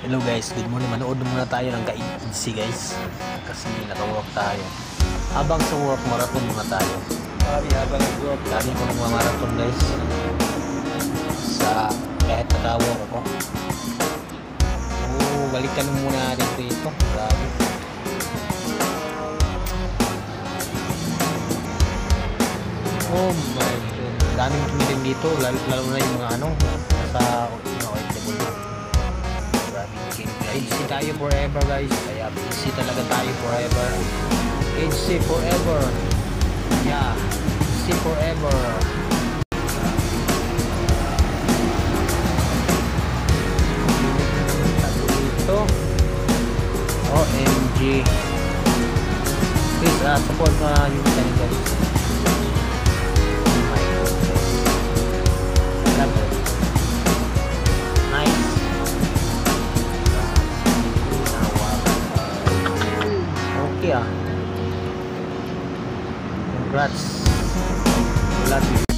Hello guys, good morning. Manood muna tayo ng ka-EDC guys. Kasi naka-work tayo. Habang sa work, marathon muna tayo. Habang nag-work. Lagi ko ng mga marathon guys. Sa kahit naka-work ako. Balikan muna natin dito. Grabe. Oh my god. Daming tumitin dito. Lalo na yung mga ano. Nasa OFW. HC tayo forever guys. Kaya HC talaga tayo forever. HC forever. Yeah. HC forever. Ito. OMG. Please support yung channel guys. Oh my god. Love it. Nice. Okay Congrats. Love you.